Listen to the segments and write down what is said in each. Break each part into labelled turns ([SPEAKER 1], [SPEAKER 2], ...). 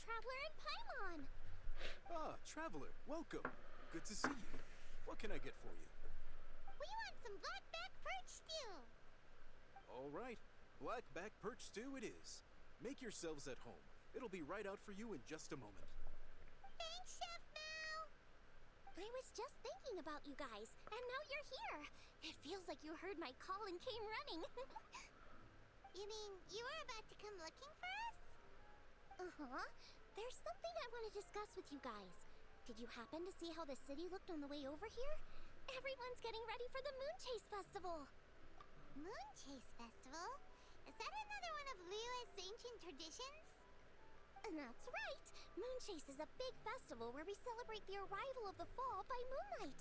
[SPEAKER 1] Traveler and Paimon.
[SPEAKER 2] Ah, Traveler, welcome. Good to see you. What can I get for you?
[SPEAKER 1] We want some blackback perch stew.
[SPEAKER 2] All right, blackback perch stew it is. Make yourselves at home. It'll be right out for you in just a moment.
[SPEAKER 1] Thanks, Chef Mao. I was just thinking about you guys, and now you're here. It feels like you heard my call and came running. You mean you were about to come looking for us? Uh-huh. There's something I want to discuss with you guys. Did you happen to see how the city looked on the way over here? Everyone's getting ready for the Moon Chase Festival. Moon Chase Festival? Is that another one of Liyue's ancient traditions? That's right. Moon Chase is a big festival where we celebrate the arrival of the fall by moonlight.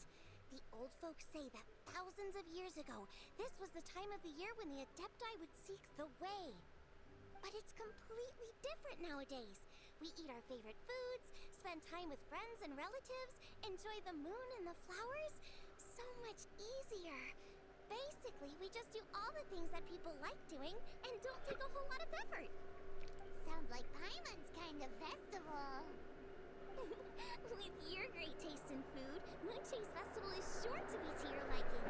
[SPEAKER 1] The old folks say that thousands of years ago, this was the time of the year when the Adepti would seek the way. But it's completely different nowadays. We eat our favorite foods, spend time with friends and relatives, enjoy the moon and the flowers. So much easier. Basically, we just do all the things that people like doing and don't take a whole lot of effort. Sounds like Paimon's kind of festival. With your great taste in food, Moon Chase Festival is sure to be to your liking.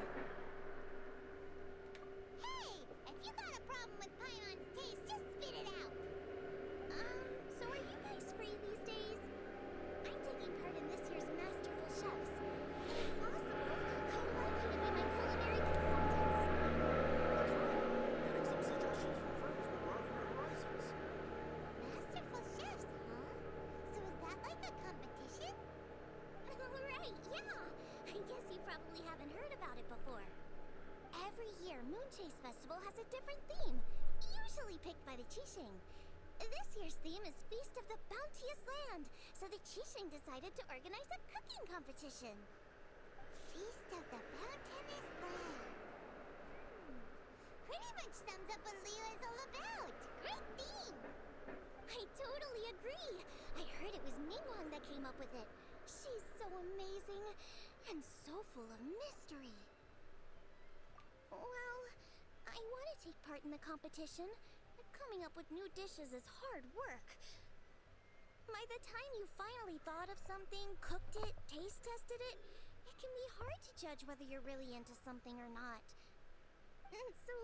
[SPEAKER 1] Hey! If you got a problem with Paimon's taste, just spit it out! So are you guys free these days? I'm taking part in this year's Masterful Chefs. If possible, I'd like you to be my culinary consultants.
[SPEAKER 2] Getting some suggestions from friends will broaden your horizons.
[SPEAKER 1] Masterful Chefs, huh? So is that like a competition? Right, yeah! I guess you probably haven't heard about it before. Every year, Moon Chase Festival has a different theme, usually picked by the Qixing. This year's theme is Feast of the Bounteous Land, so the Qixing decided to organize a cooking competition. Feast of the Bounteous Land. Pretty much sums up what Liyue is all about. Great theme! I totally agree. I heard it was Ningguang that came up with it. She's so amazing and so full of mystery. Well, I want to take part in the competition, but coming up with new dishes is hard work. By the time you finally thought of something, cooked it, taste tested it, it can be hard to judge whether you're really into something or not. And so,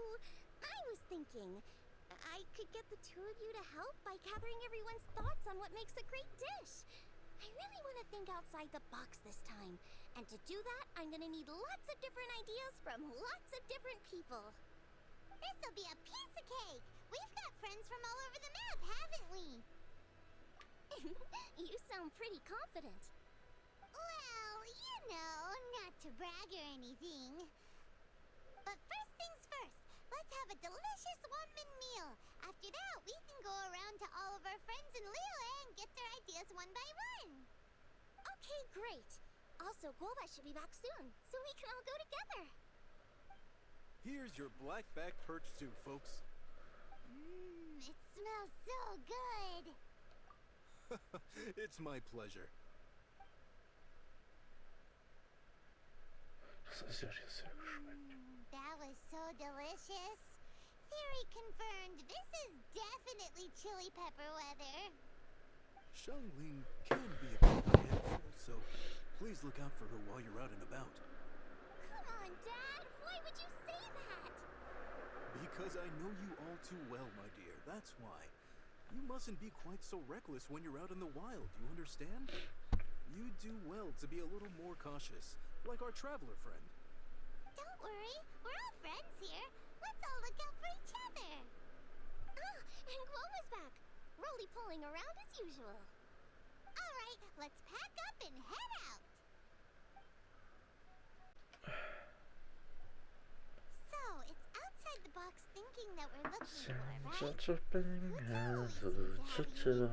[SPEAKER 1] I was thinking, I could get the two of you to help by gathering everyone's thoughts on what makes a great dish. I really want to think outside the box this time. And to do that, I'm gonna need lots of different ideas from lots of different people. This'll be a piece of cake! We've got friends from all over the map, haven't we? You sound pretty confident. Well, you know, not to brag or anything. But first things first, let's have a delicious one-min meal. After that, we can go around to all of our friends in Liyue and get their ideas one by one. Okay, great. Also, Guoba should be back soon, so we can all go together.
[SPEAKER 2] Here's your blackback perch stew, folks.
[SPEAKER 1] It smells so good.
[SPEAKER 2] It's my pleasure.
[SPEAKER 1] That was so delicious. Theory confirmed. This is definitely chili pepper weather.
[SPEAKER 2] Xiangling can be a bit of a handful, so please look out for her while you're out and about.
[SPEAKER 1] Come on, Dad. Why would you say that?
[SPEAKER 2] Because I know you all too well, my dear. That's why. You mustn't be quite so reckless when you're out in the wild, you understand? You do well to be a little more cautious, like our traveler friend.
[SPEAKER 1] Don't worry. We're all friends here. Let's all look out for each other. Ah, and Guoma's back. Roly-poling around as usual. All right, let's pack up and head out. So, it's outside the box thinking that we're looking for, right? Hotel always seems to have a unique perspective.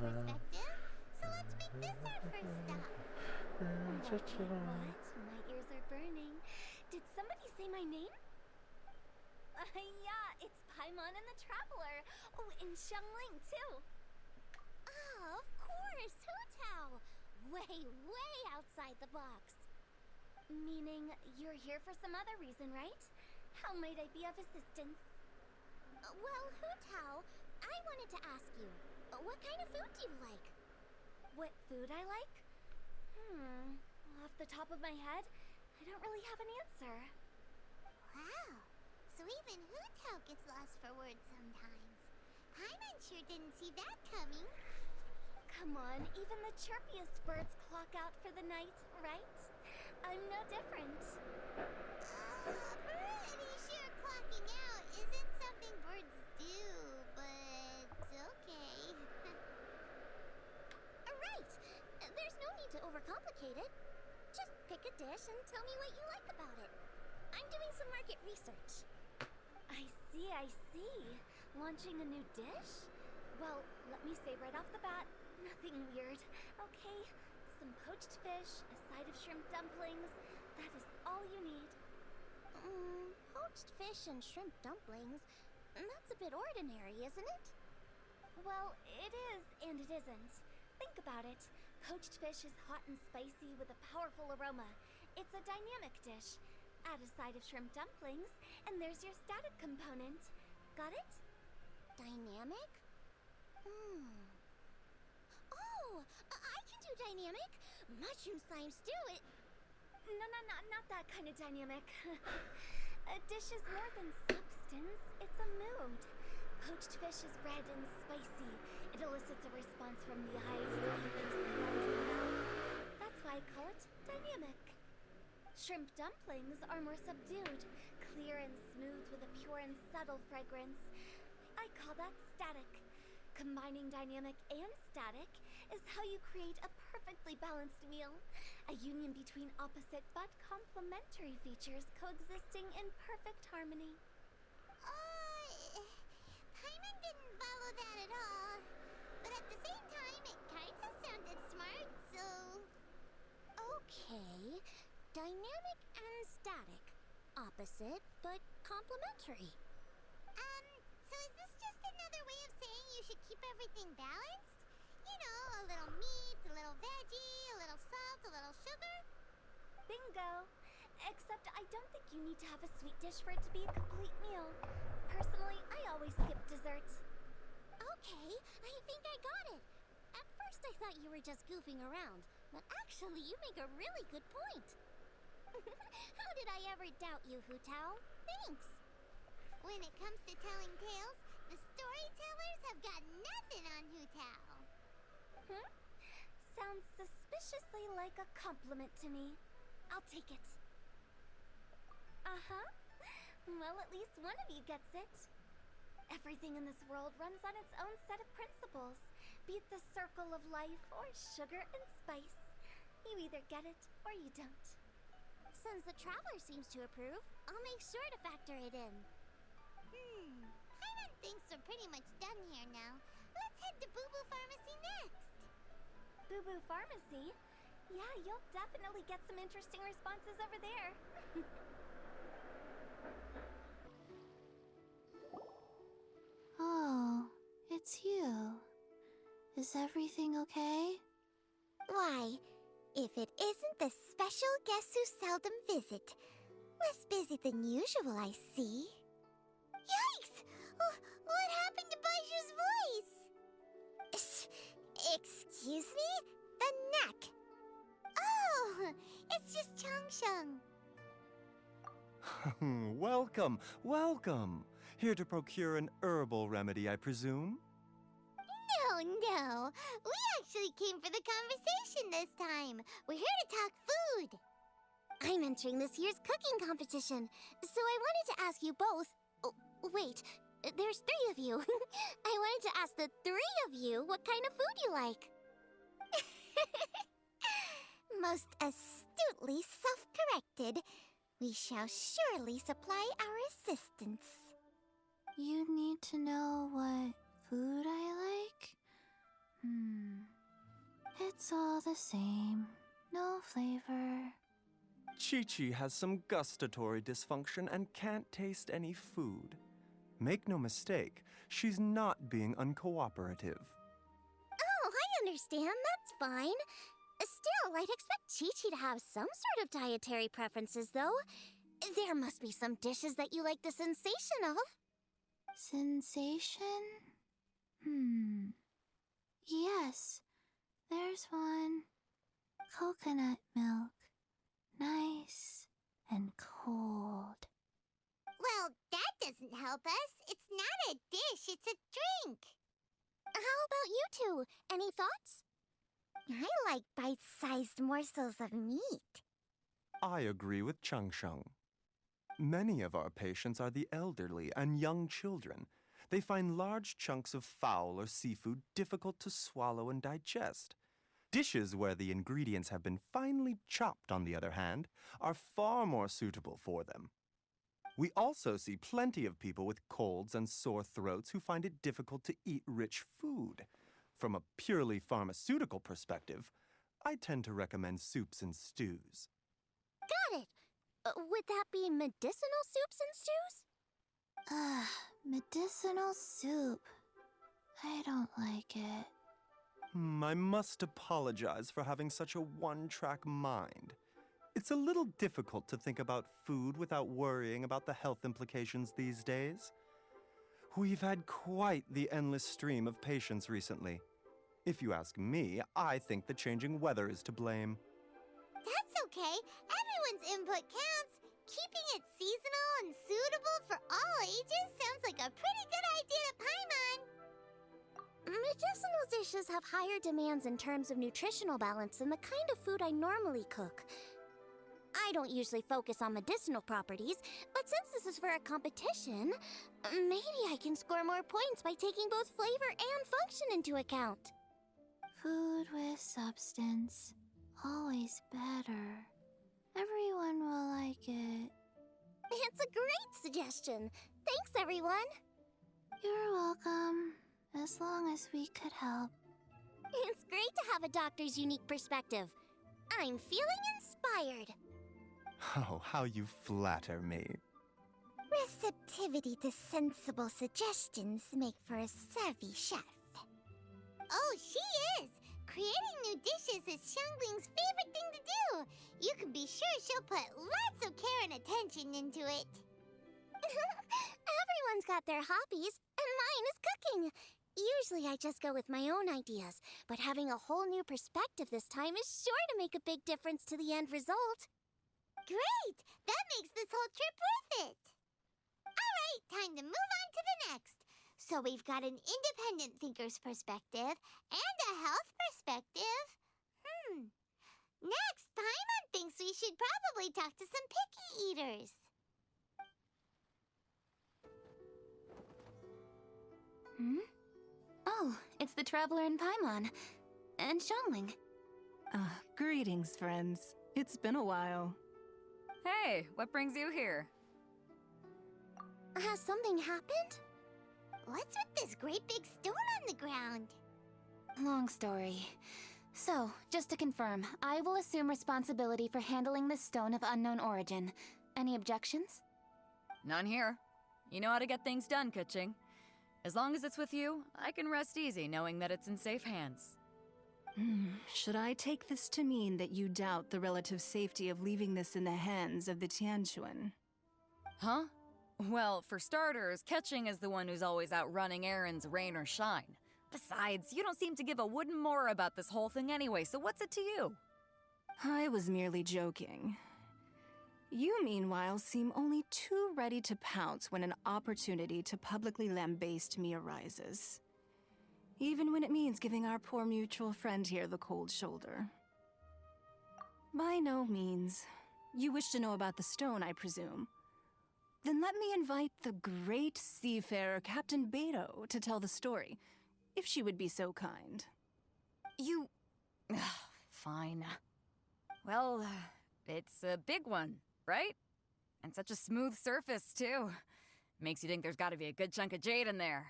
[SPEAKER 1] So let's make this our first stop. What? My ears are burning. Did somebody say my name? Yeah, it's Paimon and the Traveler. Oh, and Xiangling, too. Oh, of course, Hotel. Way outside the box. Meaning, you're here for some other reason, right? How might I be of assistance? Well, Hotel, I wanted to ask you, what kind of food do you like? What food I like? Off the top of my head, I don't really have an answer.
[SPEAKER 3] Wow, so even Hootao gets lost for words sometimes. Paimon sure didn't see that coming.
[SPEAKER 1] Come on, even the chirpiest birds clock out for the night, right? I'm no different.
[SPEAKER 3] Pretty sure clocking out isn't something birds do, but okay.
[SPEAKER 1] Right! There's no need to overcomplicate it. Just pick a dish and tell me what you like about it. I'm doing some market research. I see. Launching a new dish? Well, let me say right off the bat, nothing weird, okay? Some poached fish, a side of shrimp dumplings. That is all you need. Poached fish and shrimp dumplings? That's a bit ordinary, isn't it? Well, it is and it isn't. Think about it. Poached fish is hot and spicy with a powerful aroma. It's a dynamic dish. Add a side of shrimp dumplings, and there's your static component. Got it? Dynamic? Oh, I can do dynamic. Mushroom slime stew it. No, not that kind of dynamic. A dish is more than substance, it's a mood. Poached fish is red and spicy. It elicits a response from the eyes, ears, nose, and mouth. That's why I call it dynamic. Shrimp dumplings are more subdued, clear and smooth with a pure and subtle fragrance. I call that static. Combining dynamic and static is how you create a perfectly balanced meal. A union between opposite but complementary features coexisting in perfect harmony.
[SPEAKER 3] Paimon didn't follow that at all. But at the same time, it kinda sounded smart, so...
[SPEAKER 1] Okay, dynamic and static. Opposite but complementary.
[SPEAKER 3] So is this just another way of saying you should keep everything balanced? You know, a little meat, a little veggie, a little salt, a little sugar?
[SPEAKER 1] Bingo! Except I don't think you need to have a sweet dish for it to be a complete meal. Personally, I always skip dessert. Okay, I think I got it. At first I thought you were just goofing around, but actually you make a really good point. How did I ever doubt you, Hootao? Thanks.
[SPEAKER 3] When it comes to telling tales, the storytellers have got nothing on Hootao.
[SPEAKER 1] Sounds suspiciously like a compliment to me. I'll take it. Well, at least one of you gets it. Everything in this world runs on its own set of principles. Be it the circle of life or sugar and spice. You either get it or you don't. Since the traveler seems to approve, I'll make sure to factor it in.
[SPEAKER 3] Paimon thinks we're pretty much done here now. Let's head to Booboo Pharmacy next.
[SPEAKER 1] Booboo Pharmacy? Yeah, you'll definitely get some interesting responses over there.
[SPEAKER 4] Oh, it's you. Is everything okay?
[SPEAKER 3] Why, if it isn't the special guests who seldom visit. Less busy than usual, I see. Yikes! What happened to Baiju's voice? Excuse me? The neck. Oh, it's just Changsheng.
[SPEAKER 5] Welcome. Here to procure an herbal remedy, I presume?
[SPEAKER 3] No. We actually came for the conversation this time. We're here to talk food.
[SPEAKER 1] I'm entering this year's cooking competition, so I wanted to ask you both. Oh, wait, there's 3 of you. I wanted to ask the 3 of you what kind of food you like.
[SPEAKER 3] Most astutely self-corrected. We shall surely supply our assistance.
[SPEAKER 4] You need to know what food I like? It's all the same. No flavor.
[SPEAKER 5] Chi-Chi has some gustatory dysfunction and can't taste any food. Make no mistake, she's not being uncooperative.
[SPEAKER 1] Oh, I understand. That's fine. Still, I'd expect Chi-Chi to have some sort of dietary preferences, though. There must be some dishes that you like the sensation of.
[SPEAKER 4] Sensation? Yes. There's one. Coconut milk. Nice and cold.
[SPEAKER 3] Well, that doesn't help us. It's not a dish, it's a drink.
[SPEAKER 1] How about you two? Any thoughts?
[SPEAKER 3] I like bite-sized morsels of meat.
[SPEAKER 5] I agree with Chung Sheng. Many of our patients are the elderly and young children. They find large chunks of fowl or seafood difficult to swallow and digest. Dishes where the ingredients have been finely chopped, on the other hand, are far more suitable for them. We also see plenty of people with colds and sore throats who find it difficult to eat rich food. From a purely pharmaceutical perspective, I tend to recommend soups and stews.
[SPEAKER 1] Got it. Would that be medicinal soups and stews?
[SPEAKER 4] Medicinal soup. I don't like it.
[SPEAKER 5] I must apologize for having such a one-track mind. It's a little difficult to think about food without worrying about the health implications these days. We've had quite the endless stream of patients recently. If you ask me, I think the changing weather is to blame.
[SPEAKER 3] That's okay. Everyone's input counts. Keeping it seasonal and suitable for all ages sounds like a pretty good idea to Paimon.
[SPEAKER 1] Medicinal dishes have higher demands in terms of nutritional balance than the kind of food I normally cook. I don't usually focus on medicinal properties, but since this is for a competition, maybe I can score more points by taking both flavor and function into account.
[SPEAKER 4] Food with substance. Always better. Everyone will like it.
[SPEAKER 1] It's a great suggestion. Thanks, everyone.
[SPEAKER 4] You're welcome. As long as we could help.
[SPEAKER 1] It's great to have a doctor's unique perspective. I'm feeling inspired.
[SPEAKER 5] Oh, how you flatter me.
[SPEAKER 3] Receptivity to sensible suggestions make for a savvy chef. Oh, she is! Creating new dishes is Xiangling's favorite thing to do. You can be sure she'll put lots of care and attention into it.
[SPEAKER 1] Everyone's got their hobbies, and mine is cooking. Usually I just go with my own ideas, but having a whole new perspective this time is sure to make a big difference to the end result.
[SPEAKER 3] Great! That makes this whole trip worth it. All right, time to move on to the next. So we've got an independent thinker's perspective and a health perspective. Next, Paimon thinks we should probably talk to some picky eaters.
[SPEAKER 1] Oh, it's the Traveler in Paimon. And Xiangling.
[SPEAKER 6] Greetings, friends. It's been a while.
[SPEAKER 7] Hey, what brings you here?
[SPEAKER 1] Has something happened?
[SPEAKER 3] What's with this great big stone on the ground?
[SPEAKER 1] Long story. So, just to confirm, I will assume responsibility for handling this stone of unknown origin. Any objections?
[SPEAKER 7] None here. You know how to get things done, Kuching. As long as it's with you, I can rest easy knowing that it's in safe hands.
[SPEAKER 6] Should I take this to mean that you doubt the relative safety of leaving this in the hands of the Tianquan?
[SPEAKER 7] Huh? Well, for starters, Ketching is the one who's always out running errands, rain or shine. Besides, you don't seem to give a wooden more about this whole thing anyway, so what's it to you?
[SPEAKER 6] I was merely joking. You, meanwhile, seem only too ready to pounce when an opportunity to publicly lambaste me arises. Even when it means giving our poor mutual friend here the cold shoulder. By no means. You wish to know about the stone, I presume. Then let me invite the great seafarer Captain Beto to tell the story, if she would be so kind.
[SPEAKER 7] You... Fine. Well, it's a big one, right? And such a smooth surface, too. Makes you think there's gotta be a good chunk of jade in there.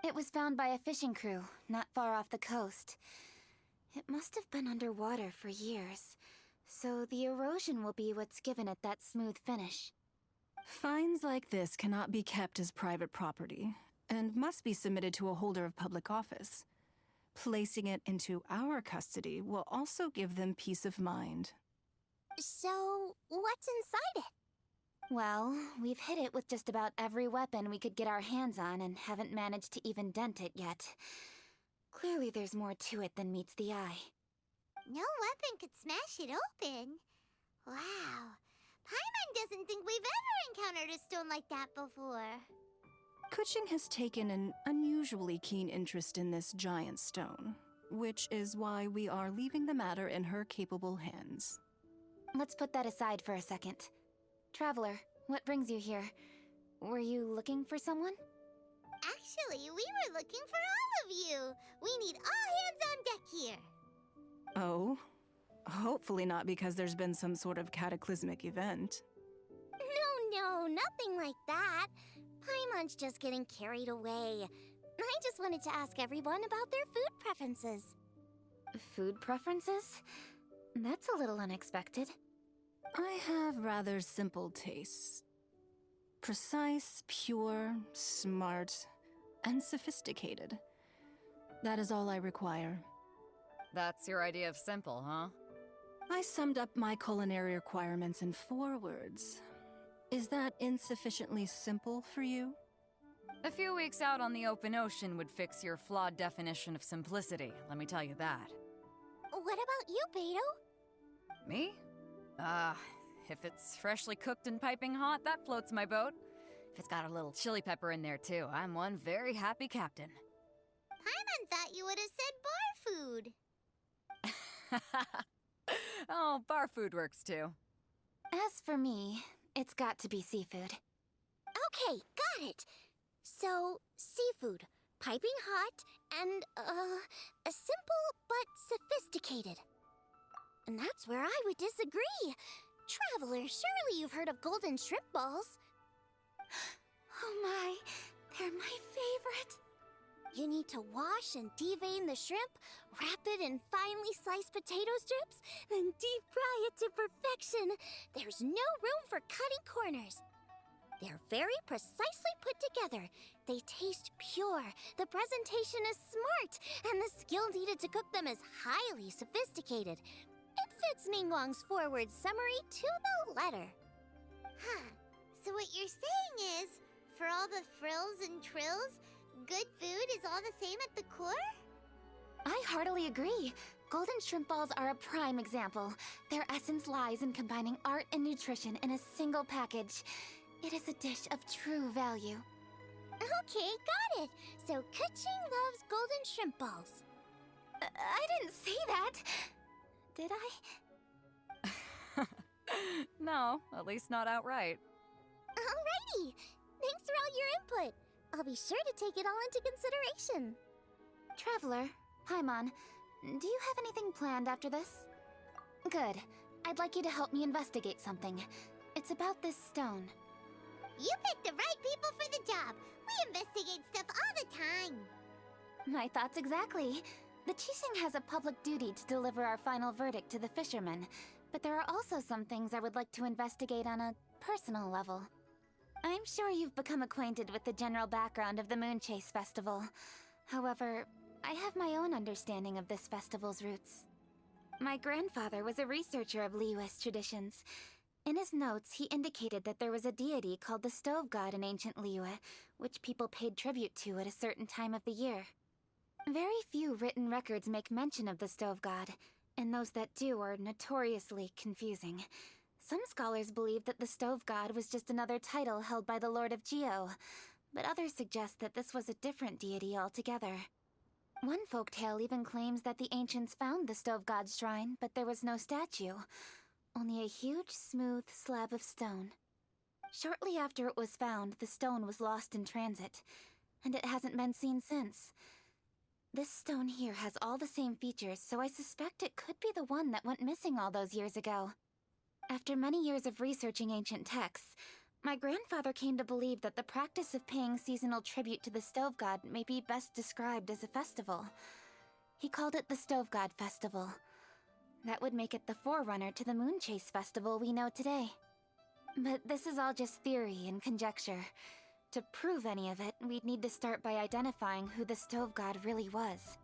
[SPEAKER 1] It was found by a fishing crew, not far off the coast. It must have been underwater for years, so the erosion will be what's given it that smooth finish.
[SPEAKER 6] Finds like this cannot be kept as private property, and must be submitted to a holder of public office. Placing it into our custody will also give them peace of mind.
[SPEAKER 1] So, what's inside it? Well, we've hit it with just about every weapon we could get our hands on and haven't managed to even dent it yet.
[SPEAKER 3] Clearly there's more to it than meets the eye. No weapon could smash it open. Wow. Paimon doesn't think we've ever encountered a stone like that before.
[SPEAKER 6] Kuching has taken an unusually keen interest in this giant stone, which is why we are leaving the matter in her capable hands.
[SPEAKER 3] Let's put that aside for a second. Traveler, what brings you here? Were you looking for someone? Actually, we were looking for all of you. We need all hands on deck here.
[SPEAKER 6] Oh? Hopefully not because there's been some sort of cataclysmic event.
[SPEAKER 1] No, nothing like that. Paimon's just getting carried away. I just wanted to ask everyone about their food preferences.
[SPEAKER 3] Food preferences? That's a little unexpected.
[SPEAKER 6] I have rather simple tastes. Precise, pure, smart, and sophisticated. That is all I require.
[SPEAKER 7] That's your idea of simple, huh?
[SPEAKER 6] I summed up my culinary requirements in 4 words. Is that insufficiently simple for you?
[SPEAKER 7] A few weeks out on the open ocean would fix your flawed definition of simplicity, let me tell you that.
[SPEAKER 1] What about you, Beto?
[SPEAKER 7] Me? If it's freshly cooked and piping hot, that floats my boat. If it's got a little chili pepper in there too, I'm one very happy captain.
[SPEAKER 3] Paimon thought you would have said bar food.
[SPEAKER 7] Oh, bar food works too.
[SPEAKER 3] As for me, it's got to be seafood.
[SPEAKER 1] Okay, got it. So, seafood, piping hot, and, simple but sophisticated. And that's where I would disagree. Traveler, surely you've heard of golden shrimp balls.
[SPEAKER 3] Oh my, they're my favorite.
[SPEAKER 1] You need to wash and devein the shrimp, wrap it in finely sliced potato strips, then deep fry it to perfection. There's no room for cutting corners. They're very precisely put together. They taste pure, the presentation is smart, and the skill needed to cook them is highly sophisticated. It fits Ningguang's forward summary to the letter.
[SPEAKER 3] Huh. So what you're saying is, for all the frills and trills, good food is all the same at the core? I heartily agree. Golden shrimp balls are a prime example. Their essence lies in combining art and nutrition in a single package. It is a dish of true value.
[SPEAKER 1] Okay, got it. So Kuching loves golden shrimp balls.
[SPEAKER 3] I didn't say that. Did I?
[SPEAKER 7] No, at least not outright.
[SPEAKER 1] Alrighty. Thanks for all your input. I'll be sure to take it all into consideration.
[SPEAKER 3] Traveler, Paimon, do you have anything planned after this? Good. I'd like you to help me investigate something. It's about this stone. You picked the right people for the job. We investigate stuff all the time. My thoughts exactly. The Qixing has a public duty to deliver our final verdict to the fishermen, but there are also some things I would like to investigate on a personal level. I'm sure you've become acquainted with the general background of the Moonchase Festival. However, I have my own understanding of this festival's roots. My grandfather was a researcher of Liyue's traditions. In his notes, he indicated that there was a deity called the Stove God in ancient Liyue, which people paid tribute to at a certain time of the year. Very few written records make mention of the Stove God, and those that do are notoriously confusing. Some scholars believe that the Stove God was just another title held by the Lord of Geo, but others suggest that this was a different deity altogether. One folktale even claims that the ancients found the Stove God's shrine, but there was no statue, only a huge, smooth slab of stone. Shortly after it was found, the stone was lost in transit, and it hasn't been seen since. This stone here has all the same features, so I suspect it could be the one that went missing all those years ago. After many years of researching ancient texts, my grandfather came to believe that the practice of paying seasonal tribute to the Stove God may be best described as a festival. He called it the Stove God Festival. That would make it the forerunner to the Moonchase Festival we know today. But this is all just theory and conjecture. To prove any of it, we'd need to start by identifying who the Stove God really was.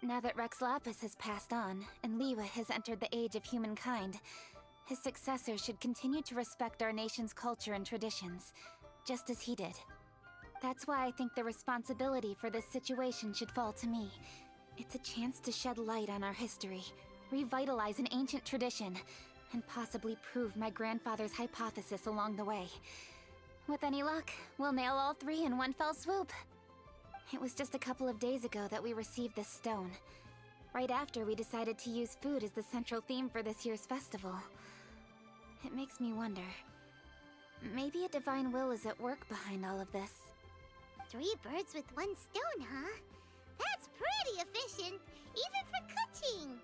[SPEAKER 3] Now that Rex Lapis has passed on, and Liyue has entered the age of humankind, his successors should continue to respect our nation's culture and traditions, just as he did. That's why I think the responsibility for this situation should fall to me, It's a chance to shed light on our history, revitalize an ancient tradition, and possibly prove my grandfather's hypothesis along the way. With any luck, we'll nail all three in one fell swoop. It was just a couple of days ago that we received this stone. Right after we decided to use food as the central theme for this year's festival. It makes me wonder. Maybe a divine will is at work behind all of this.
[SPEAKER 1] 3 birds with 1 stone, huh? That's pretty efficient, even for cooking.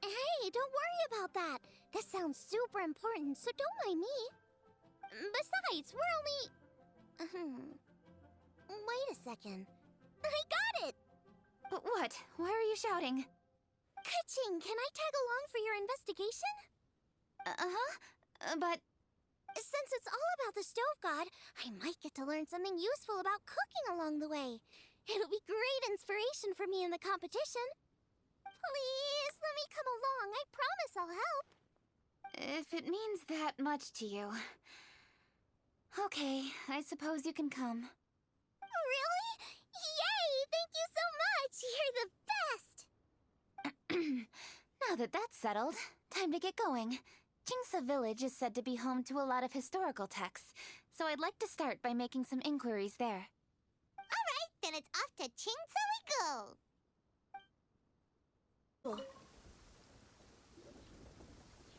[SPEAKER 1] Hey, don't worry about that. This sounds super important, so don't mind me. Besides, we're only... Wait a second. I got it!
[SPEAKER 3] What? Why are you shouting?
[SPEAKER 1] Ka-ching, can I tag along for your investigation?
[SPEAKER 3] But...
[SPEAKER 1] Since it's all about the stove god, I might get to learn something useful about cooking along the way. It'll be great inspiration for me in the competition. Please, let me come along. I promise I'll help.
[SPEAKER 3] if it means that much to you... Okay, I suppose you can come.
[SPEAKER 1] Really? Yay! Thank you so much! You're the best!
[SPEAKER 3] Now that that's settled, time to get going. Jingsa Village is said to be home to a lot of historical texts, so I'd like to start by making some inquiries there.
[SPEAKER 1] Alright, then it's off to Jingsa we go!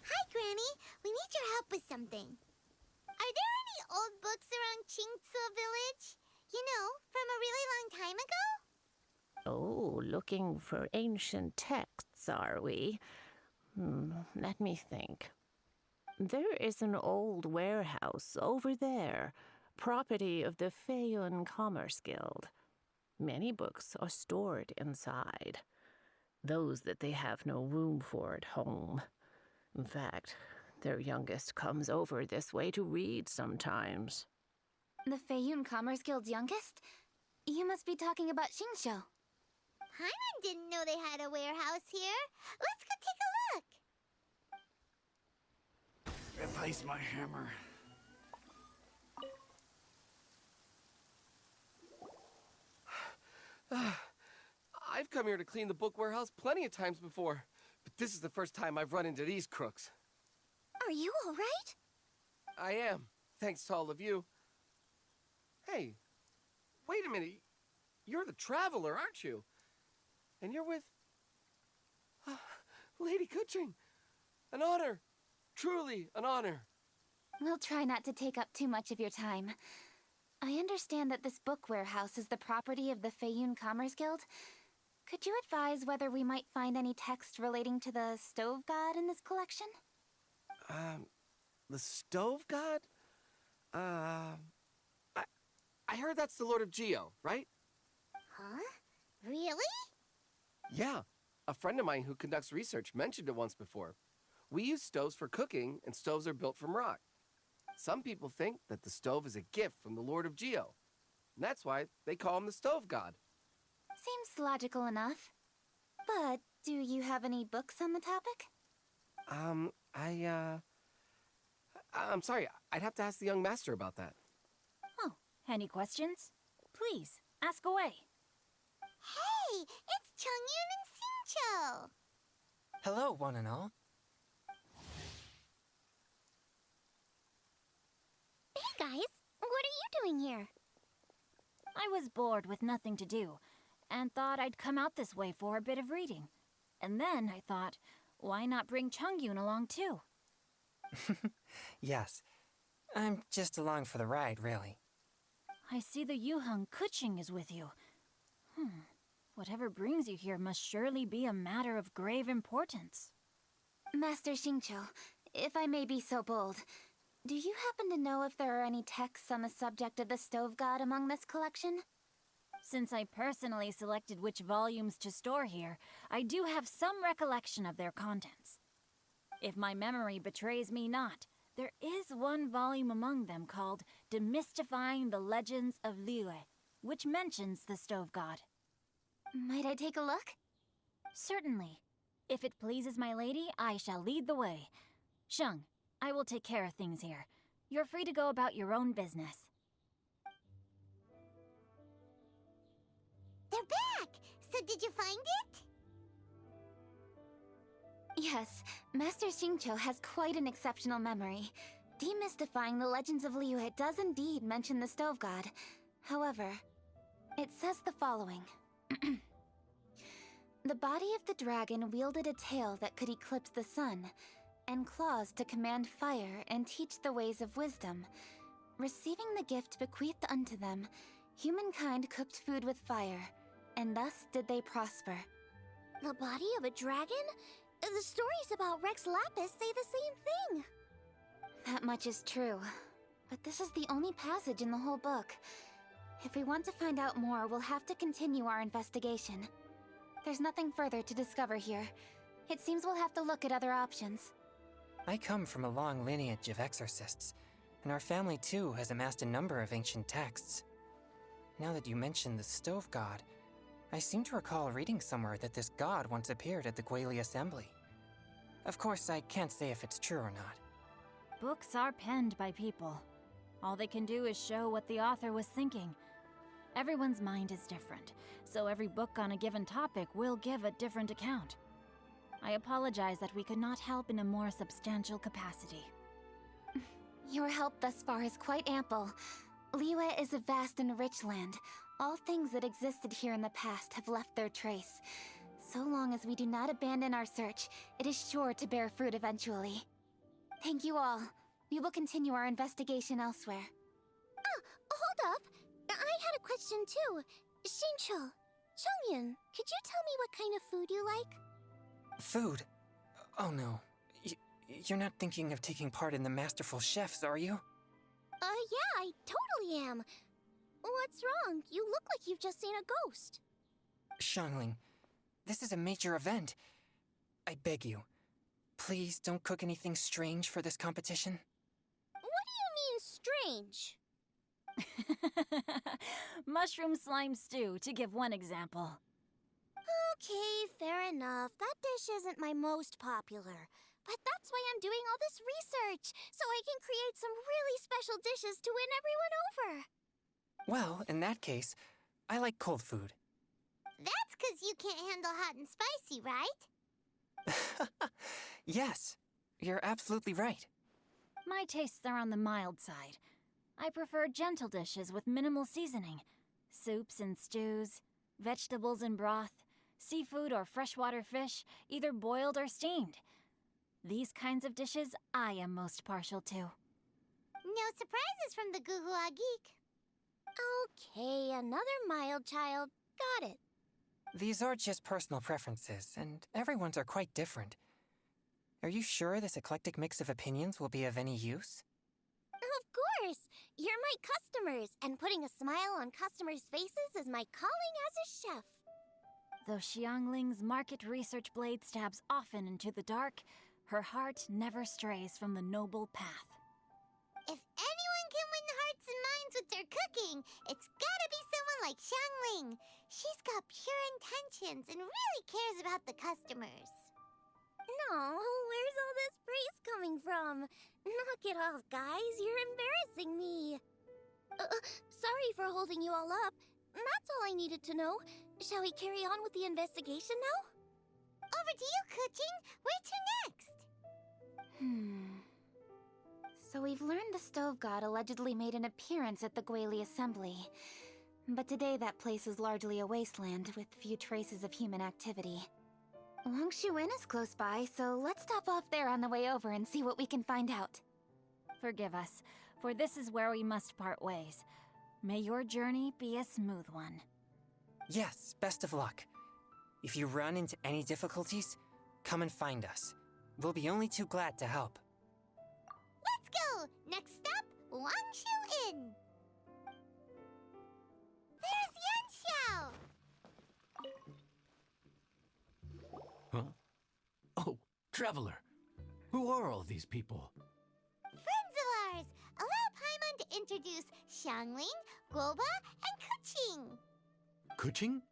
[SPEAKER 1] Hi, Granny. We need your help with something. Are there any old books around Jingsa Village? You know, from a really long time ago?
[SPEAKER 8] Oh, looking for ancient texts, are we? Let me think. There is an old warehouse over there, property of the Feiyun Commerce Guild. Many books are stored inside, those that they have no room for at home. In fact, their youngest comes over this way to read sometimes.
[SPEAKER 3] The Feiyun Commerce Guild's youngest? You must be talking about Xingqiu.
[SPEAKER 1] Paimon didn't know they had a warehouse here. Let's go take a look.
[SPEAKER 9] Replace my hammer.
[SPEAKER 10] I've come here to clean the book warehouse plenty of times before, but this is the first time I've run into these crooks.
[SPEAKER 1] Are you all right?
[SPEAKER 10] I am, thanks to all of you. Hey, wait a minute. You're the traveler, aren't you? And you're with... Lady Kuching. An honor. Truly an honor.
[SPEAKER 3] We'll try not to take up too much of your time. I understand that this book warehouse is the property of the Feiyun Commerce Guild. Could you advise whether we might find any text relating to the stove god in this collection?
[SPEAKER 10] The stove god? I heard that's the Lord of Geo, right?
[SPEAKER 1] Huh? Really?
[SPEAKER 10] Yeah. A friend of mine who conducts research mentioned it once before. We use stoves for cooking, and stoves are built from rock. Some people think that the stove is a gift from the Lord of Geo. And that's why they call him the stove god.
[SPEAKER 3] Seems logical enough. But do you have any books on the topic?
[SPEAKER 10] I'm sorry. I'd have to ask the young master about that.
[SPEAKER 7] Oh, any questions? Please, ask away.
[SPEAKER 1] Hey, it's Chongyun and Xingqiu.
[SPEAKER 11] Hello, one and all.
[SPEAKER 1] Hey guys, what are you doing here?
[SPEAKER 7] I was bored with nothing to do, and thought I'd come out this way for a bit of reading. And then I thought, why not bring Chongyun along too?
[SPEAKER 11] Yes, I'm just along for the ride, really.
[SPEAKER 7] I see the Yuheng Kuching is with you. Whatever brings you here must surely be a matter of grave importance.
[SPEAKER 3] Master Xingqiu, if I may be so bold, do you happen to know if there are any texts on the subject of the stove god among this collection?
[SPEAKER 7] Since I personally selected which volumes to store here, I do have some recollection of their contents. If my memory betrays me not, there is one volume among them called Demystifying the Legends of Liyue, which mentions the stove god.
[SPEAKER 3] Might I take a look?
[SPEAKER 7] Certainly. If it pleases my lady, I shall lead the way. Sheng, I will take care of things here. You're free to go about your own business.
[SPEAKER 3] So did you find it?
[SPEAKER 1] Yes, Master Xingqiu has quite an exceptional memory. Demystifying the legends of Liyue does indeed mention the Stove God. However, it says the following. The body of the dragon wielded a tail that could eclipse the sun, and claws to command fire and teach the ways of wisdom. Receiving the gift bequeathed unto them, humankind cooked food with fire, and thus did they prosper. The body of a dragon? The stories about Rex Lapis say the same thing. That much is true, but this is the only passage in the whole book. If we want to find out more, we'll have to continue our investigation. There's nothing further to discover here. It seems we'll have to look at other options.
[SPEAKER 11] I come from a long lineage of exorcists, and our family too has amassed a number of ancient texts. Now that you mention the Stove God, I seem to recall reading somewhere that this god once appeared at the Guili Assembly. Of course, I can't say if it's true or not.
[SPEAKER 7] Books are penned by people. All they can do is show what the author was thinking. Everyone's mind is different, so every book on a given topic will give a different account. I apologize that we could not help in a more substantial capacity.
[SPEAKER 1] Your help thus far is quite ample. Liyue is a vast and rich land. All things that existed here in the past have left their trace. So long as we do not abandon our search, it is sure to bear fruit eventually. Thank you all. We will continue our investigation elsewhere. Hold up! I had a question too. Xingqiu, Chongyan, could you tell me what kind of food you like?
[SPEAKER 11] Food? Oh no. You're not thinking of taking part in the Masterful Chefs, are you?
[SPEAKER 1] Yeah, I totally am. What's wrong? You look like you've just seen a ghost.
[SPEAKER 11] Xiangling, this is a major event. I beg you, please don't cook anything strange for this competition.
[SPEAKER 1] What do you mean, strange?
[SPEAKER 7] Mushroom slime stew, to give one example.
[SPEAKER 1] Okay, fair enough. That dish isn't my most popular. But that's why I'm doing all this research, so I can create some really special dishes to win everyone over.
[SPEAKER 11] Well, in that case, I like cold food.
[SPEAKER 3] That's 'cause you can't handle hot and spicy, right?
[SPEAKER 11] Yes, you're absolutely right.
[SPEAKER 7] My tastes are on the mild side. I prefer gentle dishes with minimal seasoning. Soups and stews, vegetables and broth, seafood or freshwater fish, either boiled or steamed. These kinds of dishes I am most partial to.
[SPEAKER 3] No surprises from the Guhua Geek.
[SPEAKER 1] Okay, another mild child. Got it.
[SPEAKER 11] These are just personal preferences, and everyone's are quite different. Are you sure this eclectic mix of opinions will be of any use?
[SPEAKER 1] Of course! You're my customers, and putting a smile on customers' faces is my calling as a chef.
[SPEAKER 7] Though Xiangling's market research blade stabs often into the dark, her heart never strays from the noble path.
[SPEAKER 3] If anyone can win hearts and minds with their cooking, it's gotta be someone like Xiangling. She's got pure intentions and really cares about the customers.
[SPEAKER 1] No, where's all this praise coming from? Knock it off, guys. You're embarrassing me. Sorry for holding you all up. That's all I needed to know. Shall we carry on with the investigation now?
[SPEAKER 3] Over to you, Kuching. Where to next?
[SPEAKER 1] So we've learned the Stove God allegedly made an appearance at the Guili Assembly. But today that place is largely a wasteland with few traces of human activity. Longshu Inn is close by, so let's stop off there on the way over and see what we can find out.
[SPEAKER 7] Forgive us, for this is where we must part ways. May your journey be a smooth one.
[SPEAKER 11] Yes, best of luck. If you run into any difficulties, come and find us. We'll be only too glad to help.
[SPEAKER 3] Let's go! Next stop, Longshu Inn. There's Yanxiao!
[SPEAKER 9] Huh? Oh, Traveler. Who are all these people?
[SPEAKER 3] Friends of ours! Allow Paimon to introduce Xiangling, Guoba, and Kuching.
[SPEAKER 9] Kuching?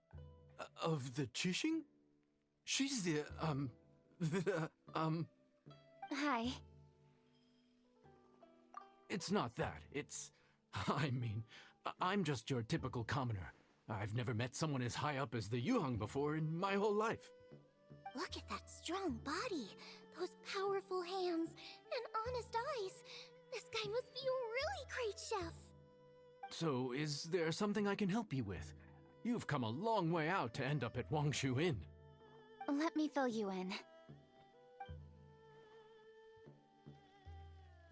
[SPEAKER 9] Of the Chishing? She's the,
[SPEAKER 1] Hi.
[SPEAKER 9] It's not that. It's... I'm just your typical commoner. I've never met someone as high up as the Yuhang before in my whole life.
[SPEAKER 1] Look at that strong body, those powerful hands, and honest eyes. This guy must be a really great chef.
[SPEAKER 9] So, is there something I can help you with? You've come a long way out to end up at Wangshu Inn.
[SPEAKER 4] Let me fill you in.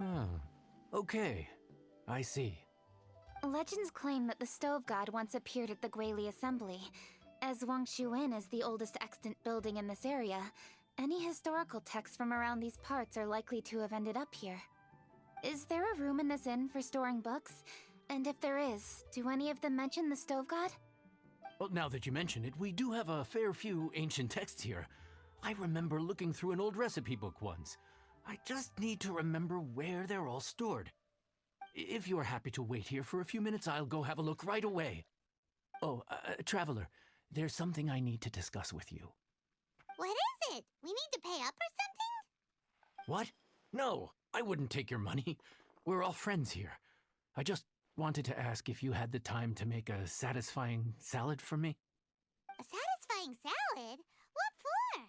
[SPEAKER 9] Ah, okay. I see.
[SPEAKER 4] Legends claim that the Stove God once appeared at the Guili Assembly. As Wangshu Inn is the oldest extant building in this area, any historical texts from around these parts are likely to have ended up here. Is there a room in this inn for storing books? And if there is, do any of them mention the Stove God?
[SPEAKER 9] Well, now that you mention it, we do have a fair few ancient texts here. I remember looking through an old recipe book once. I just need to remember where they're all stored. If you are happy to wait here for a few minutes, I'll go have a look right away. Oh, Traveler, there's something I need to discuss with you.
[SPEAKER 3] What is it? We need to pay up or something?
[SPEAKER 9] What? No, I wouldn't take your money. We're all friends here. I just wanted to ask if you had the time to make a satisfying salad for me.
[SPEAKER 3] A satisfying salad? What for?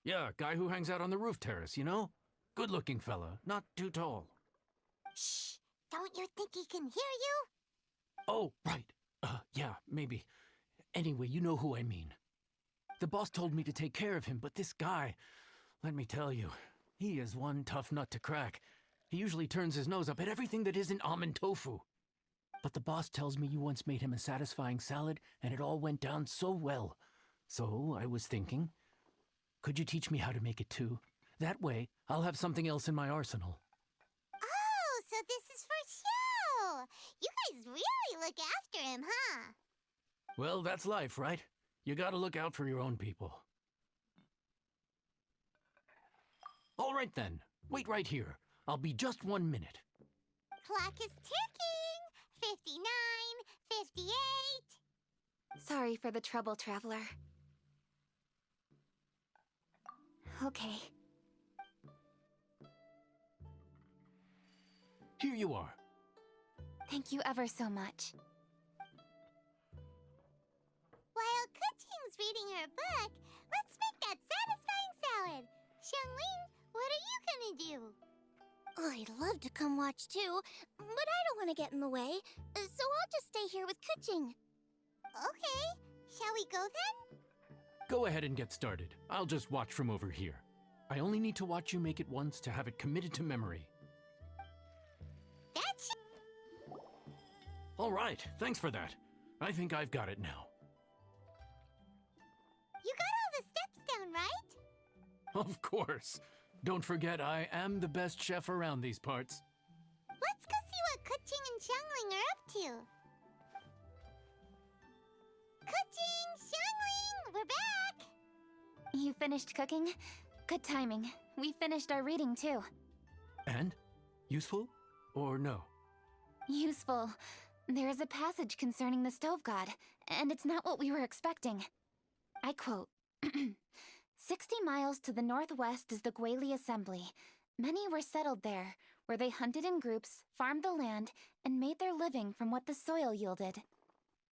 [SPEAKER 9] Yeah, guy who hangs out on the roof terrace, you know? Good-looking fella, not too tall.
[SPEAKER 3] Shh! Don't you think he can hear you?
[SPEAKER 9] Oh, right. Yeah, maybe. Anyway, you know who I mean. The boss told me to take care of him, but this guy, let me tell you, he is one tough nut to crack. He usually turns his nose up at everything that isn't almond tofu. But the boss tells me you once made him a satisfying salad, and it all went down so well. So I was thinking, could you teach me how to make it too? That way, I'll have something else in my arsenal.
[SPEAKER 3] Oh, so this is for show! You guys really look after him, huh?
[SPEAKER 9] Well, that's life, right? You gotta look out for your own people. All right then, wait right here. I'll be just 1 minute.
[SPEAKER 3] Clock is ticking! 59, 58...
[SPEAKER 4] Sorry for the trouble, Traveler. Okay.
[SPEAKER 9] Here you are.
[SPEAKER 4] Thank you ever so much.
[SPEAKER 3] While Kuching's reading her book, let's make that satisfying salad. Xiangling, what are you gonna do?
[SPEAKER 1] I'd love to come watch too, but I don't want to get in the way, so I'll just stay here with Kuching.
[SPEAKER 3] Okay, shall we go then?
[SPEAKER 9] Go ahead and get started. I'll just watch from over here. I only need to watch you make it once to have it committed to memory.
[SPEAKER 3] That's...
[SPEAKER 9] All right, thanks for that. I think I've got it now.
[SPEAKER 3] You got all the steps down, right?
[SPEAKER 9] Of course. Don't forget, I am the best chef around these parts.
[SPEAKER 3] Let's go see what Kuching and Xiangling are up to. Kuching, Xiangling, we're back!
[SPEAKER 4] You finished cooking? Good timing. We finished our reading too.
[SPEAKER 9] And? Useful? Or no?
[SPEAKER 4] Useful. There is a passage concerning the Stove God, and it's not what we were expecting. I quote, 60 miles to the northwest is the Guili Assembly. Many were settled there, where they hunted in groups, farmed the land, and made their living from what the soil yielded.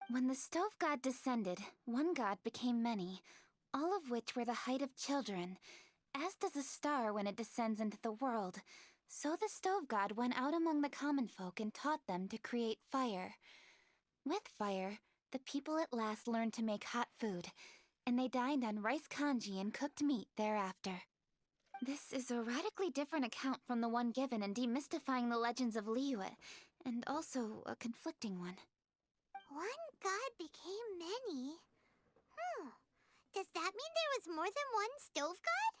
[SPEAKER 4] When the Stove God descended, one god became many, all of which were the height of children. As does a star when it descends into the world, so the Stove God went out among the common folk and taught them to create fire. With fire, the people at last learned to make hot food, and they dined on rice congee and cooked meat thereafter. This is a radically different account from the one given in Demystifying the Legends of Liyue, and also a conflicting one.
[SPEAKER 3] One god became many? Does that mean there was more than one Stove God?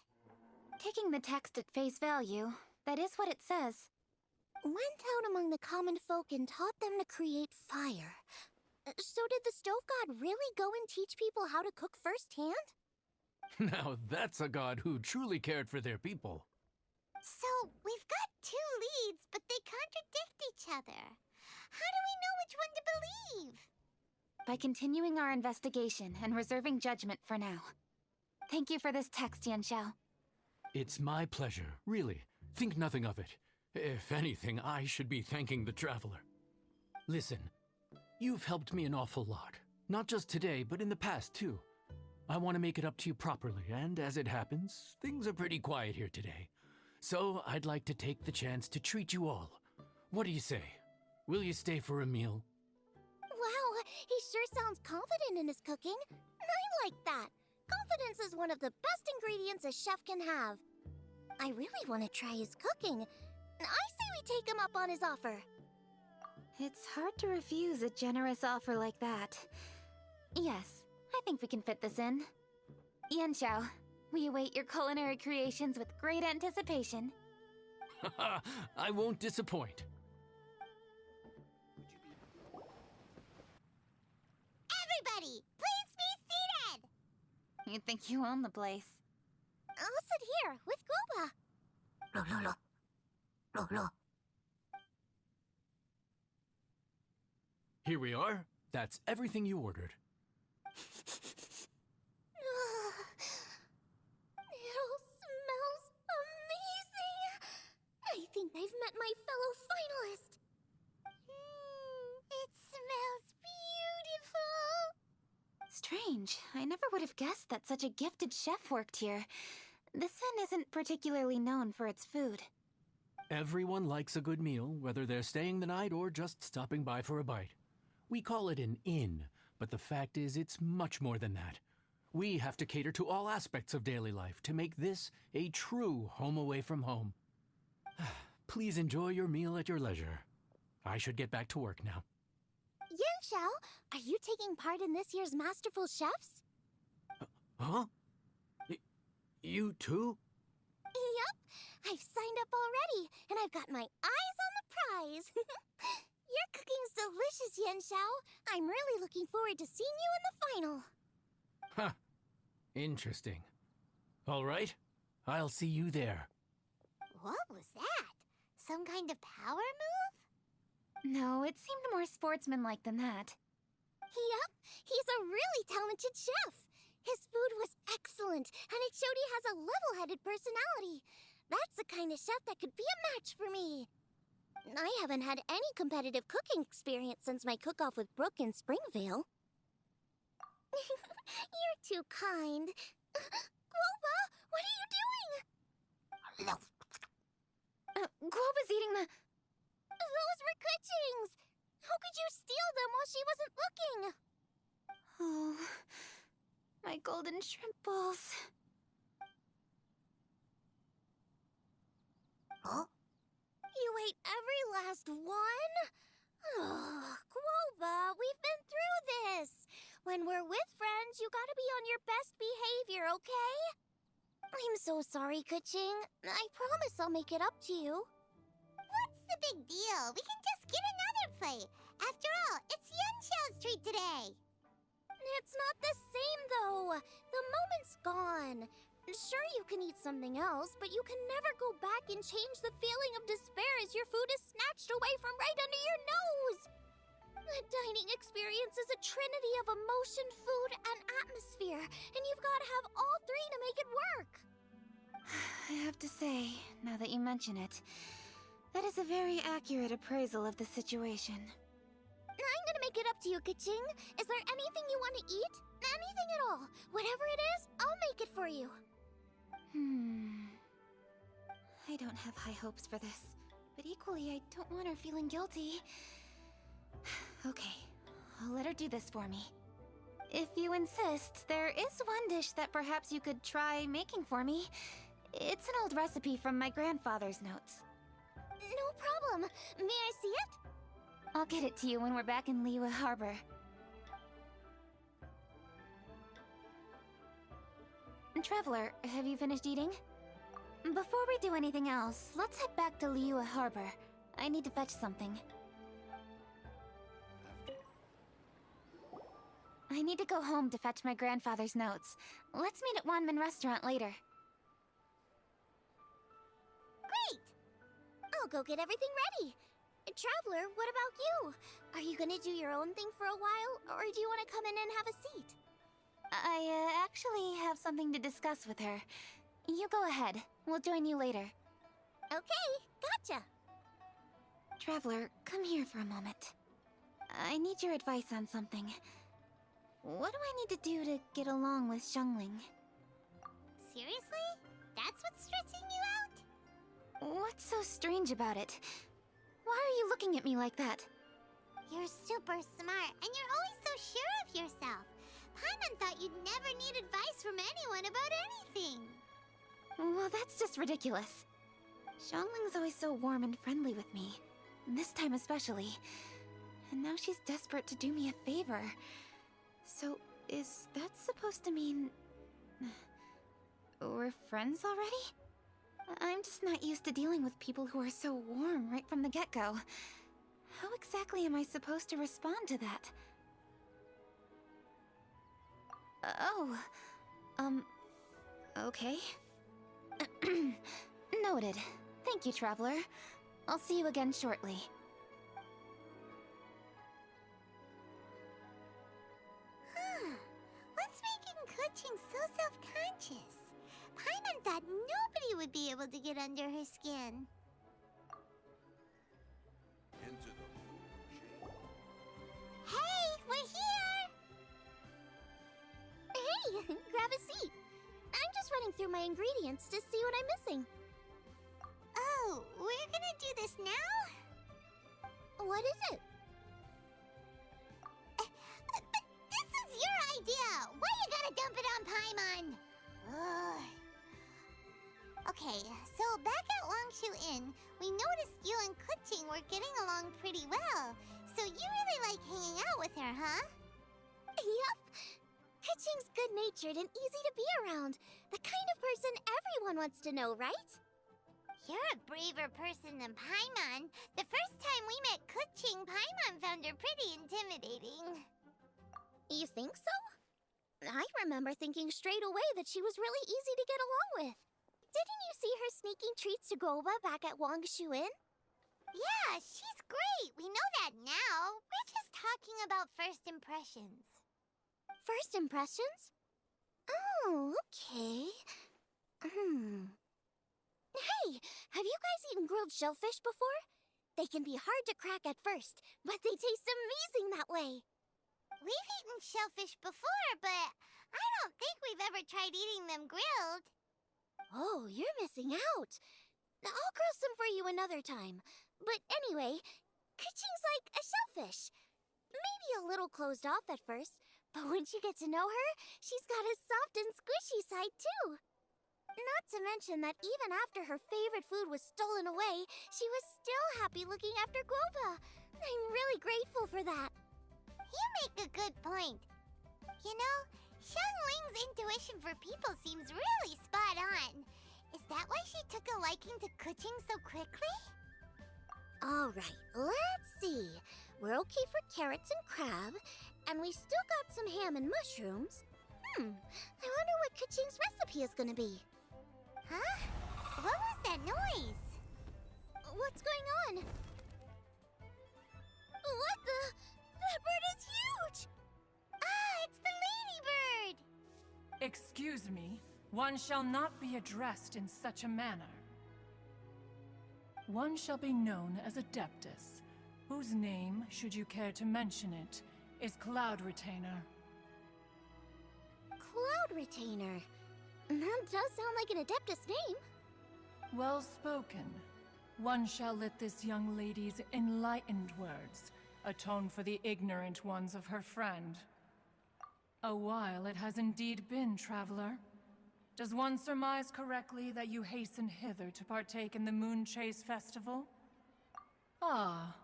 [SPEAKER 4] Taking the text at face value, that is what it says.
[SPEAKER 1] Went out among the common folk and taught them to create fire. So did the Stove God really go and teach people how to cook firsthand?
[SPEAKER 9] Now that's a god who truly cared for their people.
[SPEAKER 3] So, we've got two leads, but they contradict each other. How do we know which one to believe?
[SPEAKER 4] By continuing our investigation and reserving judgment for now. Thank you for this text, Yanxiao.
[SPEAKER 9] It's my pleasure, really. Think nothing of it. If anything, I should be thanking the Traveler. Listen, You've helped me an awful lot. Not just today, but in the past, too. I want to make it up to you properly, and as it happens, things are pretty quiet here today. So I'd like to take the chance to treat you all. What do you say? Will you stay for a meal?
[SPEAKER 1] Wow, he sure sounds confident in his cooking. I like that. Confidence is one of the best ingredients a chef can have. I really want to try his cooking. I say we take him up on his offer.
[SPEAKER 4] It's hard to refuse a generous offer like that. Yes, I think we can fit this in. Yanxiao, we await your culinary creations with great anticipation.
[SPEAKER 9] I won't disappoint.
[SPEAKER 3] Everybody, please be seated!
[SPEAKER 4] You think you own the place.
[SPEAKER 1] I'll sit here with Guoba.
[SPEAKER 9] Here we are. That's everything you ordered.
[SPEAKER 1] It all smells amazing. I think I've met my fellow finalist.
[SPEAKER 3] It smells beautiful.
[SPEAKER 4] Strange. I never would have guessed that such a gifted chef worked here. This inn isn't particularly known for its food.
[SPEAKER 9] Everyone likes a good meal, whether they're staying the night or just stopping by for a bite. We call it an inn, but the fact is it's much more than that. We have to cater to all aspects of daily life to make this a true home away from home. Please enjoy your meal at your leisure. I should get back to work now.
[SPEAKER 1] Yanxiao, are you taking part in this year's Masterful Chefs?
[SPEAKER 9] Huh? You too?
[SPEAKER 1] Yep, I've signed up already, and I've got my eyes on the prize. Your cooking's delicious, Yanxiao. I'm really looking forward to seeing you in the final.
[SPEAKER 9] Huh. Interesting. All right, I'll see you there.
[SPEAKER 3] What was that? Some kind of power move?
[SPEAKER 4] No, it seemed more sportsmanlike than that.
[SPEAKER 1] Yep, he's a really talented chef. His food was excellent, and it showed he has a level-headed personality. That's the kind of chef that could be a match for me. I haven't had any competitive cooking experience since my cook-off with Brooke in Springvale. You're too kind. Guoba, what are you doing?
[SPEAKER 4] Guoba's eating the...
[SPEAKER 1] Those were Kuching's! How could you steal them while she wasn't looking?
[SPEAKER 4] Oh, my golden shrimp balls.
[SPEAKER 3] Huh?
[SPEAKER 1] You ate every last one? Oh, Guoba, we've been through this. When we're with friends, you gotta be on your best behavior, okay? I'm so sorry, Kuching. I promise I'll make it up to you.
[SPEAKER 3] What's the big deal? We can just get another plate. After all, it's Yanxiao's treat today.
[SPEAKER 1] It's not the same, though. The moment's gone. Sure, you can eat something else, but you can never go back and change the feeling of despair as your food is snatched away from right under your nose. The dining experience is a trinity of emotion, food, and atmosphere, and you've got to have all three to make it work.
[SPEAKER 4] I have to say, now that you mention it, that is a very accurate appraisal of the situation.
[SPEAKER 1] I'm gonna make it up to you, Kuching. Is there anything you want to eat? Anything at all. Whatever it is, I'll make it for you.
[SPEAKER 4] I don't have high hopes for this, but equally I don't want her feeling guilty. Okay, I'll let her do this for me. If you insist, there is one dish that perhaps you could try making for me. It's an old recipe from my grandfather's notes.
[SPEAKER 1] No problem. May I see it?
[SPEAKER 4] I'll get it to you when we're back in Liyue Harbor. Traveler, have you finished eating? Before we do anything else, let's head back to Liyue Harbor. I need to fetch something. I need to go home to fetch my grandfather's notes. Let's meet at Wanmin Restaurant later.
[SPEAKER 1] Great! I'll go get everything ready. Traveler, what about you? Are you gonna do your own thing for a while, or do you want to come in and have a seat?
[SPEAKER 4] I actually have something to discuss with her. You go ahead. We'll join you later.
[SPEAKER 1] Okay, gotcha.
[SPEAKER 4] Traveler, come here for a moment. I need your advice on something. What do I need to do to get along with Xiangling?
[SPEAKER 1] Seriously? That's what's stressing you out?
[SPEAKER 4] What's so strange about it? Why are you looking at me like that?
[SPEAKER 1] You're super smart, and you're always so sure of yourself. Paimon thought you'd never need advice from anyone about anything.
[SPEAKER 4] Well, that's just ridiculous. Xiangling's always so warm and friendly with me. This time especially. And now she's desperate to do me a favor. So, is that supposed to mean... we're friends already? I'm just not used to dealing with people who are so warm right from the get-go. How exactly am I supposed to respond to that? Okay. Noted. Thank you, Traveler. I'll see you again shortly.
[SPEAKER 1] What's making Kuching so self-conscious? Paimon thought nobody would be able to get under her skin.
[SPEAKER 2] Into the
[SPEAKER 1] Hey, we're here!
[SPEAKER 3] Hey, grab a seat. I'm just running through my ingredients to see what I'm missing.
[SPEAKER 1] Oh, we're gonna do this now?
[SPEAKER 3] What is it?
[SPEAKER 1] But this is your idea! Why you gotta dump it on Paimon? Ugh. Okay, so back at Longshu Inn, we noticed you and Kuching were getting along pretty well. So you really like hanging out with her, huh?
[SPEAKER 3] Yep. Kuching's good-natured and easy to be around. The kind of person everyone wants to know, right?
[SPEAKER 1] You're a braver person than Paimon. The first time we met Kuching, Paimon found her pretty intimidating.
[SPEAKER 3] You think so? I remember thinking straight away that she was really easy to get along with. Didn't you see her sneaking treats to Goba back at Wangshu Inn?
[SPEAKER 1] Yeah, she's great. We know that now. We're just talking about first impressions.
[SPEAKER 3] First impressions? Oh, okay. Hey, have you guys eaten grilled shellfish before? They can be hard to crack at first, but they taste amazing that way.
[SPEAKER 1] We've eaten shellfish before, but I don't think we've ever tried eating them grilled.
[SPEAKER 3] Oh, you're missing out. I'll grill some for you another time. But anyway, Kuching's like a shellfish. Maybe a little closed off at first, but once you get to know her, she's got a soft and squishy side too. Not to mention that even after her favorite food was stolen away, she was still happy looking after Guoba. I'm really grateful for that.
[SPEAKER 1] You make a good point. You know, Xiangling's intuition for people seems really spot on. Is that why she took a liking to Kuching so quickly?
[SPEAKER 3] All right, let's see. We're okay for carrots and crab, and we still got some ham and mushrooms. I wonder what Kuching's recipe is gonna be.
[SPEAKER 1] Huh? What was that noise?
[SPEAKER 3] What's going on? What the? That bird is huge!
[SPEAKER 1] Ah, it's the ladybird!
[SPEAKER 12] Excuse me, one shall not be addressed in such a manner. One shall be known as Adeptus, whose name, should you care to mention it, is Cloud Retainer.
[SPEAKER 3] Cloud Retainer. That does sound like an Adeptus name.
[SPEAKER 12] Well spoken. One shall let this young lady's enlightened words atone for the ignorant ones of her friend. A while it has indeed been, traveler. Does one surmise correctly that you hasten hither to partake in the Moon Chase Festival? Ah,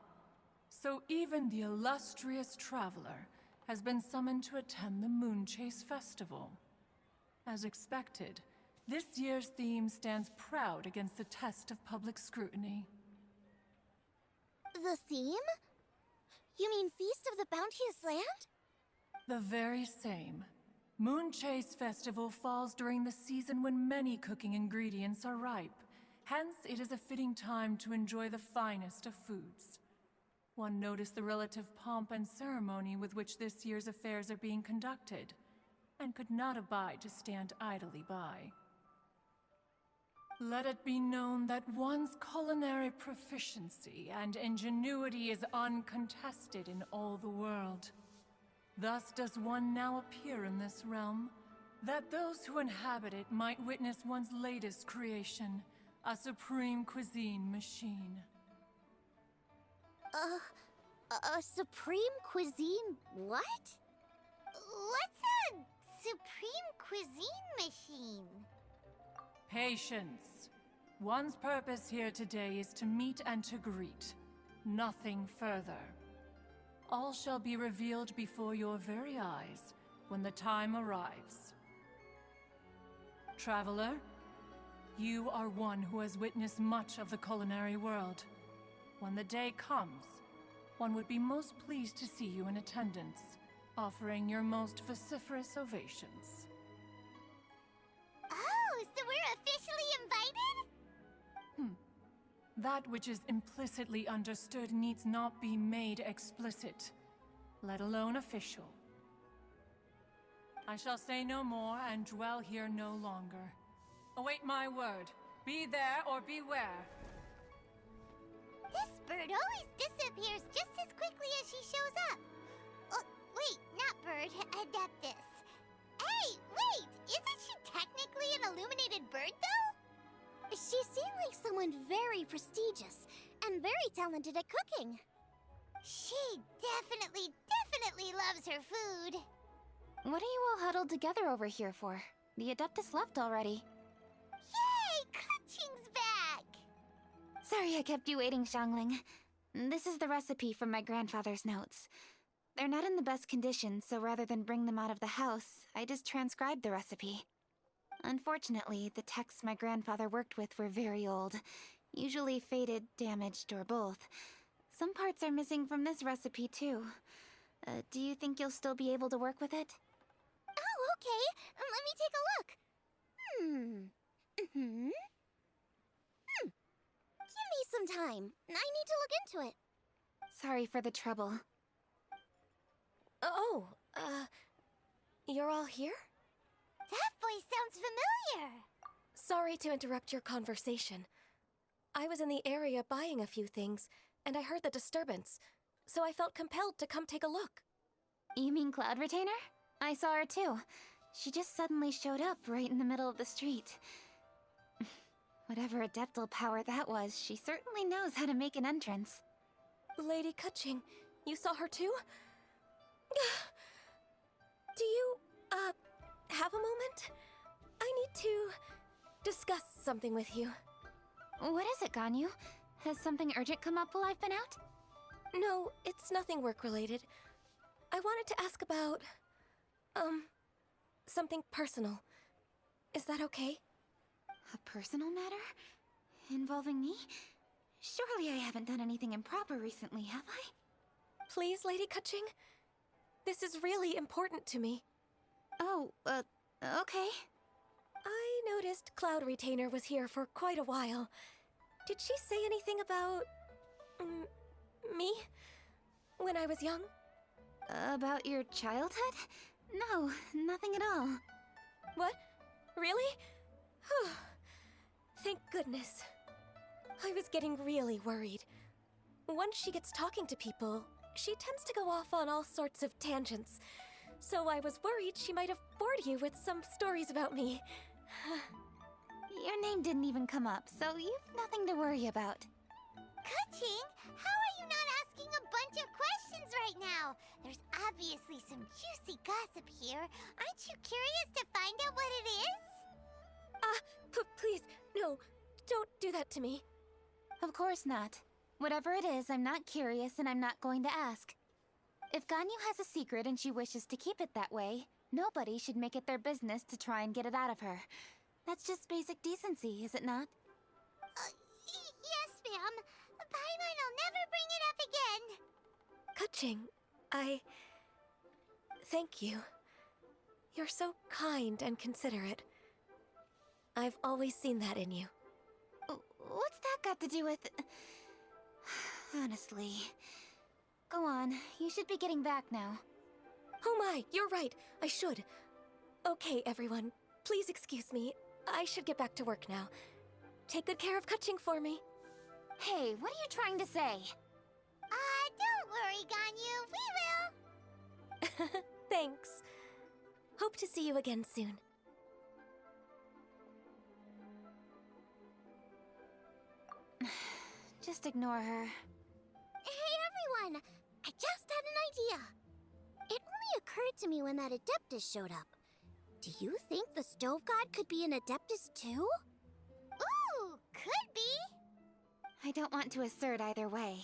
[SPEAKER 12] so even the illustrious traveler has been summoned to attend the Moon Chase Festival. As expected, this year's theme stands proud against the test of public scrutiny.
[SPEAKER 3] The theme? You mean Feast of the Bounteous Land?
[SPEAKER 12] The very same. Moon Chase Festival falls during the season when many cooking ingredients are ripe. Hence, it is a fitting time to enjoy the finest of foods. One noticed the relative pomp and ceremony with which this year's affairs are being conducted, and could not abide to stand idly by. Let it be known that one's culinary proficiency and ingenuity is uncontested in all the world. Thus does one now appear in this realm, that those who inhabit it might witness one's latest creation, a supreme cuisine machine.
[SPEAKER 1] A supreme cuisine what?
[SPEAKER 3] What's a supreme cuisine machine?
[SPEAKER 12] Patience. One's purpose here today is to meet and to greet. Nothing further. All shall be revealed before your very eyes when the time arrives. Traveler, you are one who has witnessed much of the culinary world. When the day comes, one would be most pleased to see you in attendance, offering your most vociferous ovations.
[SPEAKER 3] Oh, so we're officially invited?
[SPEAKER 12] That which is implicitly understood needs not be made explicit, let alone official. I shall say no more and dwell here no longer. Await my word. Be there or beware.
[SPEAKER 3] This bird always disappears just as quickly as she shows up. Oh, wait, not bird, Adeptus. Hey, wait! Isn't she technically an illuminated bird, though?
[SPEAKER 1] She seemed like someone very prestigious and very talented at cooking.
[SPEAKER 3] She definitely loves her food.
[SPEAKER 4] What are you all huddled together over here for? The Adeptus left already.
[SPEAKER 3] Yay! Kaching's back!
[SPEAKER 4] Sorry I kept you waiting, Xiangling. This is the recipe from my grandfather's notes. They're not in the best condition, so rather than bring them out of the house, I just transcribed the recipe. Unfortunately, the texts my grandfather worked with were very old, usually faded, damaged, or both. Some parts are missing from this recipe, too. Do you think you'll still be able to work with it?
[SPEAKER 1] Oh, okay. Let me take a look. Give me some time. I need to look into it.
[SPEAKER 4] Sorry for the trouble.
[SPEAKER 13] You're all here?
[SPEAKER 3] That voice sounds familiar.
[SPEAKER 13] Sorry to interrupt your conversation. I was in the area buying a few things, and I heard the disturbance, so I felt compelled to come take a look.
[SPEAKER 4] You mean Cloud Retainer? I saw her too. She just suddenly showed up right in the middle of the street. Whatever adeptal power that was, she certainly knows how to make an entrance.
[SPEAKER 13] Lady Kaching, you saw her too? Do you, have a moment? I need to discuss something with you.
[SPEAKER 4] What is it, Ganyu? Has something urgent come up while I've been out?
[SPEAKER 13] No, it's nothing work-related. I wanted to ask about, something personal. Is that okay?
[SPEAKER 4] A personal matter? Involving me? Surely I haven't done anything improper recently, have I?
[SPEAKER 13] Please, Lady Kaching. This is really important to me.
[SPEAKER 4] Oh, okay.
[SPEAKER 13] I noticed Cloud Retainer was here for quite a while. Did she say anything about... me? When I was young?
[SPEAKER 4] About your childhood? No, nothing at all.
[SPEAKER 13] What? Really? Thank goodness. I was getting really worried. Once she gets talking to people, she tends to go off on all sorts of tangents. So I was worried she might have bored you with some stories about me.
[SPEAKER 4] Your name didn't even come up, so you've nothing to worry about.
[SPEAKER 3] Kaching, how are you not asking a bunch of questions right now? There's obviously some juicy gossip here. Aren't you curious to find out what it is?
[SPEAKER 13] Please, no, don't do that to me.
[SPEAKER 4] Of course not. Whatever it is, I'm not curious and I'm not going to ask. If Ganyu has a secret and she wishes to keep it that way, nobody should make it their business to try and get it out of her. That's just basic decency, is it not?
[SPEAKER 3] Yes, ma'am. Paimon will never bring it up again.
[SPEAKER 13] Kaching, thank you. You're so kind and considerate. I've always seen that in you.
[SPEAKER 4] What's that got to do with... Honestly... Go on, you should be getting back now.
[SPEAKER 13] Oh my, you're right, I should. Okay, everyone, please excuse me. I should get back to work now. take good care of Kaching for me.
[SPEAKER 4] Hey, what are you trying to say?
[SPEAKER 3] Don't worry, Ganyu. We will.
[SPEAKER 13] Thanks. Hope to see you again soon.
[SPEAKER 4] Just ignore her.
[SPEAKER 1] Hey everyone! I just had an idea. It only occurred to me when that Adeptus showed up. Do you think the Stove God could be an Adeptus too?
[SPEAKER 3] Ooh, could be.
[SPEAKER 4] I don't want to assert either way,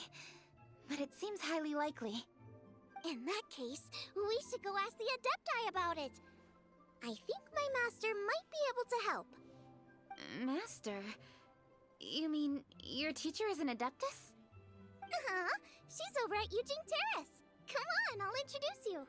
[SPEAKER 4] but it seems highly likely.
[SPEAKER 1] In that case, we should go ask the Adepti about it. I think my master might be able to help.
[SPEAKER 4] Master? You mean your teacher is an Adeptus?
[SPEAKER 1] Uh-huh. She's over at Yujing Terrace. Come on, I'll introduce you.